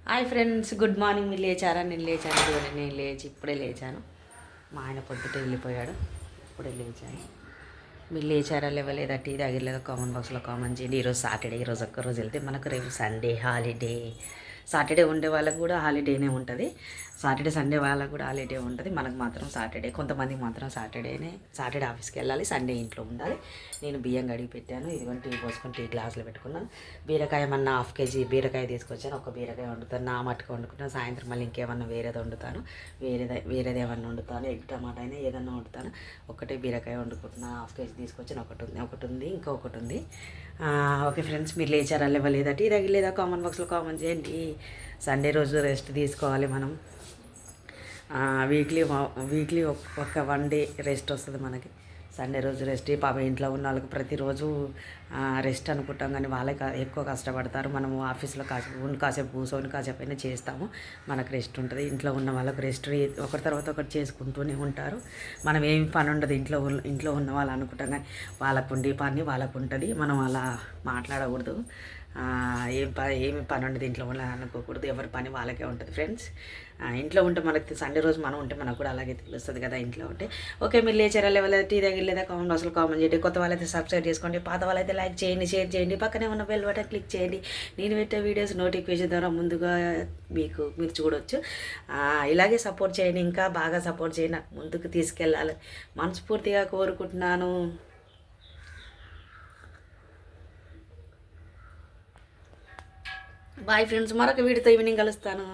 Hi friends, good morning. మీరు లేచారా? నేను లేచాను. నేను లేచి ఇప్పుడే లేచాను. మా ఆయన పొద్దుట వెళ్ళిపోయాడు, ఇప్పుడే లేచాను. మీరు లేచారా? లేవలేదా? టీ తాగిలేదా? కామెంట్ బాక్స్లో కామెంట్ చేయండి. ఈరోజు సాటర్డే, ఈరోజు ఒక్కరోజు వెళ్తే మనకు రేపు సండే హాలిడే. సాటర్డే ఉండే వాళ్ళకు కూడా హాలిడేనే ఉంటుంది. సాటర్డే సండే వాళ్ళకు కూడా హాలిడే ఉంటుంది. మనకు మాత్రం సాటర్డే. కొంతమందికి మాత్రం సాటర్డే ఆఫీస్కి వెళ్ళాలి, సండే ఇంట్లో ఉండాలి. నేను బియ్యం కడిగి పెట్టాను. ఇదిగోని టీ పోసుకొని టీ గ్లాసులో పెట్టుకున్నాను. బీరకాయ ఏమన్నా హాఫ్ కేజీ బీరకాయ తీసుకొచ్చాను. ఒక బీరకాయ వండుతాను, నా మట్టుకు వండుకుంటాను. సాయంత్రం మళ్ళీ ఇంకేమన్నా వేరేది వండుతాను. వేరేది ఏమన్నా వండుతాను. ఎగ్ టమాటా అయినా ఏదన్నా వండుతాను. ఒకటే బీరకాయ వండుకుంటున్నాను. హాఫ్ కేజీ తీసుకొచ్చాను. ఒకటి ఉంది ఇంకొకటి ఉంది. ఓకే ఫ్రెండ్స్, మీరు లేచారా? లేవలేదా? టీ తగిలేదా? కామెంట్ బాక్స్లో కామెంట్ చేయండి. సండే రోజు రెస్ట్ తీసుకోవాలి మనం. వీక్లీ ఒక 1 డే రెస్ట్ వస్తుంది మనకి. సండే రోజు రెస్ట్. పాప ఇంట్లో ఉన్న వాళ్ళకి ప్రతిరోజు రెస్ట్ అనుకుంటాం, కానీ వాళ్ళే ఎక్కువ కష్టపడతారు. మనము ఆఫీస్లో కాసేపు కూర్చొని కాసేపు అయినా చేస్తాము, మనకు రెస్ట్ ఉంటుంది. ఇంట్లో ఉన్న వాళ్ళకి రెస్ట్ ఒకరి తర్వాత ఒకటి చేసుకుంటూనే ఉంటారు. మనం ఏమి పని ఉండదు ఇంట్లో ఉన్న వాళ్ళు అనుకుంటాం, కానీ వాళ్ళకు ఉంటుంది. మనం అలా మాట్లాడకూడదు. ఏమి పని ఉండదు ఇంట్లో ఉండాలని అనుకోకూడదు. ఎవరి పని వాళ్ళకే ఉంటుంది ఫ్రెండ్స్. ఇంట్లో ఉంటే మనకి సండే రోజు మనం ఉంటే మనకు కూడా అలాగే తెలుస్తుంది కదా ఇంట్లో ఉంటే. ఓకే, మీరు లేచారా? లేవలేదా? టీ తగిలేదా? కామెంట్ అసలు కామెంట్ చేయండి. కొత్త వాళ్ళైతే సబ్స్క్రైబ్ చేసుకోండి, పాత వాళ్ళైతే లైక్ చేయండి, షేర్ చేయండి, పక్కనే ఉన్న బెల్ బటన్ క్లిక్ చేయండి. నేను పెట్టే వీడియోస్ నోటిఫికేషన్ ద్వారా ముందుగా మీరు చూడవచ్చు. ఇలాగే సపోర్ట్ చేయండి, ఇంకా బాగా సపోర్ట్ చేయండి, ముందుకు తీసుకెళ్ళాలి మనస్ఫూర్తిగా కోరుకుంటున్నాను. బాయ్ ఫ్రెండ్స్, మరొక వీడియోతో ఈవినింగ్ కలుస్తాను.